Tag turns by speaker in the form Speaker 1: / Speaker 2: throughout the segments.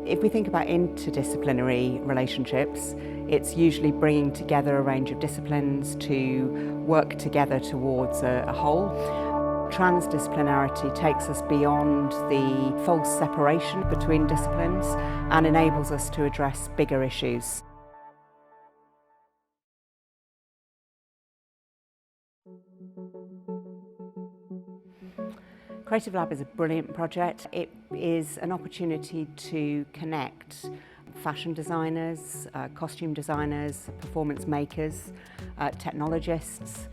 Speaker 1: If we think about interdisciplinary relationships, it's usually bringing together a range of disciplines to work together towards a whole. Transdisciplinarity takes us beyond the false separation between disciplines and enables us to address bigger issues. Creative Lab is a brilliant project. It is an opportunity to connect fashion designers, costume designers, performance makers, technologists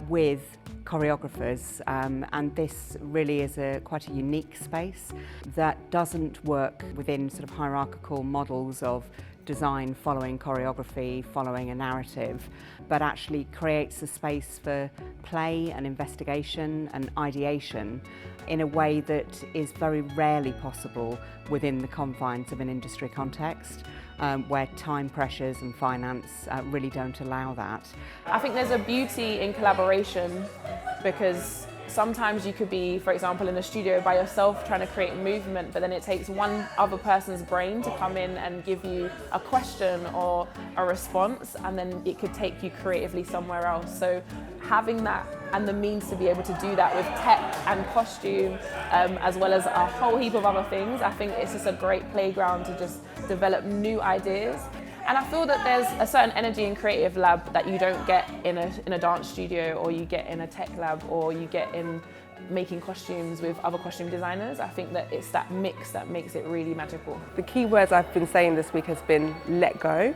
Speaker 1: with choreographers, and this really is quite a unique space that doesn't work within sort of hierarchical models of design following choreography, following a narrative, but actually creates a space for play and investigation and ideation in a way that is very rarely possible within the confines of an industry context, where time pressures and finance really don't allow that.
Speaker 2: I think there's a beauty in collaboration, because sometimes you could be, for example, in a studio by yourself trying to create movement, but then it takes one other person's brain to come in and give you a question or a response, and then it could take you creatively somewhere else. So having that and the means to be able to do that with tech and costume, as well as a whole heap of other things, I think it's just a great playground to just develop new ideas. And I feel that there's a certain energy in Creative Lab that you don't get in a dance studio, or you get in a tech lab, or you get in making costumes with other costume designers. I think that it's that mix that makes it really magical.
Speaker 3: The key words I've been saying this week has been let go.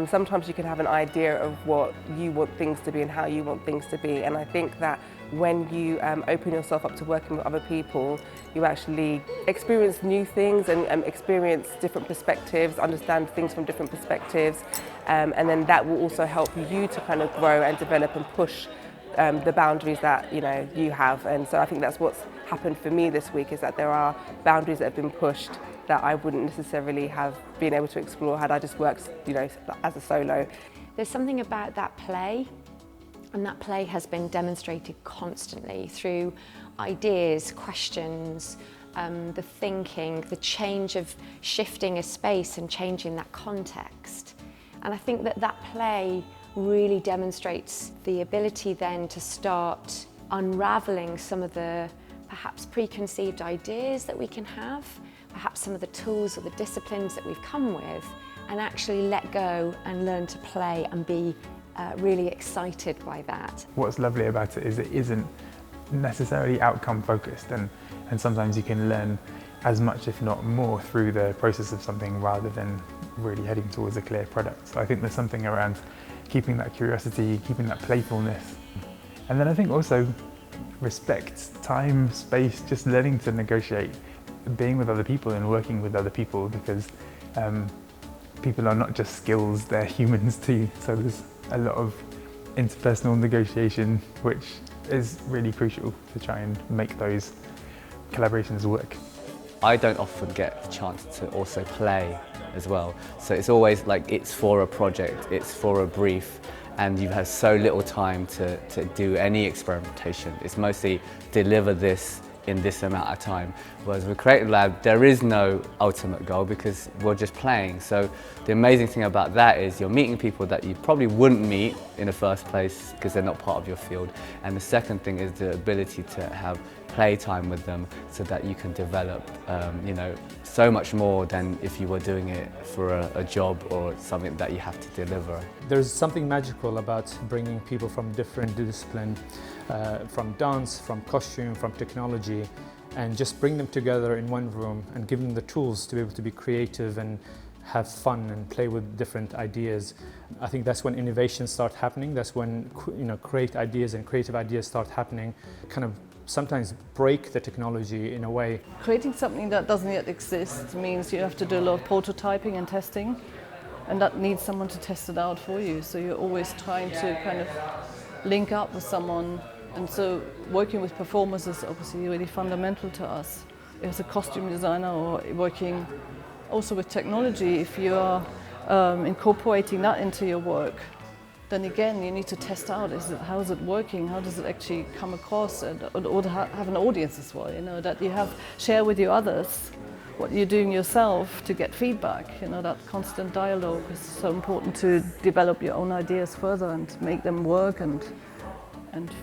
Speaker 3: Sometimes you can have an idea of what you want things to be and how you want things to be, and I think that when you open yourself up to working with other people, you actually experience new things and experience different perspectives, understand things from different perspectives, and then that will also help you to kind of grow and develop and push the boundaries that you have. And so I think that's what's happened for me this week, is that there are boundaries that have been pushed that I wouldn't necessarily have been able to explore had I just worked as a solo.
Speaker 4: There's something about that play, and that play has been demonstrated constantly through ideas, questions, the thinking, the change of shifting a space and changing that context. And I think that play really demonstrates the ability then to start unravelling some of the perhaps preconceived ideas that we can have, perhaps some of the tools or the disciplines that we've come with, and actually let go and learn to play and be really excited by that.
Speaker 5: What's lovely about it is it isn't necessarily outcome focused, and sometimes you can learn as much, if not more, through the process of something rather than really heading towards a clear product. So I think there's something around keeping that curiosity, keeping that playfulness. And then I think also respect, time, space, just learning to negotiate, being with other people and working with other people, because people are not just skills, they're humans too. So there's a lot of interpersonal negotiation, which is really crucial to try and make those collaborations work.
Speaker 6: I don't often get the chance to also play as well. So it's always like it's for a project, it's for a brief, and you have so little time to do any experimentation. It's mostly deliver this in this amount of time. Whereas with Creative Lab, there is no ultimate goal because we're just playing. So the amazing thing about that is you're meeting people that you probably wouldn't meet in the first place because they're not part of your field. And the second thing is the ability to have playtime with them so that you can develop so much more than if you were doing it for a job or something that you have to deliver.
Speaker 7: There's something magical about bringing people from different disciplines, from dance, from costume, from technology, and just bring them together in one room and give them the tools to be able to be creative and have fun and play with different ideas. I think that's when innovations start happening. That's when creative ideas start happening. Kind of sometimes break the technology in a way.
Speaker 8: Creating something that doesn't yet exist means you have to do a lot of prototyping and testing, and that needs someone to test it out for you. So you're always trying to kind of link up with someone, and so working with performers is obviously really fundamental to us. As a costume designer or working also with technology, if you are incorporating that into your work, then again you need to test out, how is it working, how does it actually come across, or to have an audience as well, that you share with your others what you're doing yourself to get feedback. You know, that constant dialogue is so important to develop your own ideas further and make them work and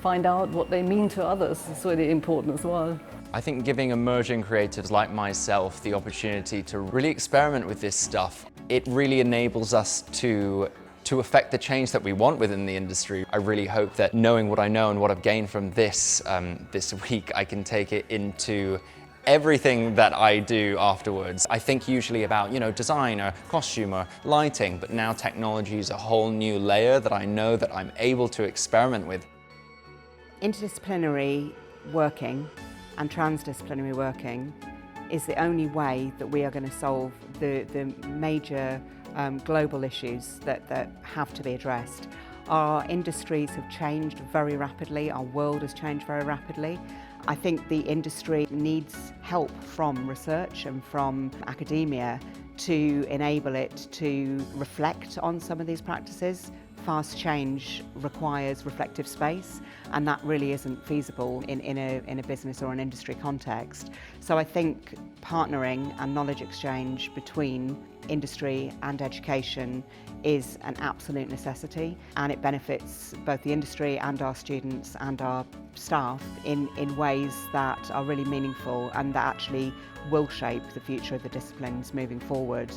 Speaker 8: find out what they mean to others is really important as well.
Speaker 9: I think giving emerging creatives like myself the opportunity to really experiment with this stuff, it really enables us to affect the change that we want within the industry. I really hope that knowing what I know and what I've gained from this week, I can take it into everything that I do afterwards. I think usually about, you know, design or costume or lighting, but now technology is a whole new layer that I know that I'm able to experiment with.
Speaker 1: Interdisciplinary working and transdisciplinary working is the only way that we are going to solve the major global issues that have to be addressed. Our industries have changed very rapidly, our world has changed very rapidly. I think the industry needs help from research and from academia to enable it to reflect on some of these practices. Fast change requires reflective space, and that really isn't feasible in a business or an industry context. So I think partnering and knowledge exchange between industry and education is an absolute necessity, and it benefits both the industry and our students and our staff in ways that are really meaningful and that actually will shape the future of the disciplines moving forward.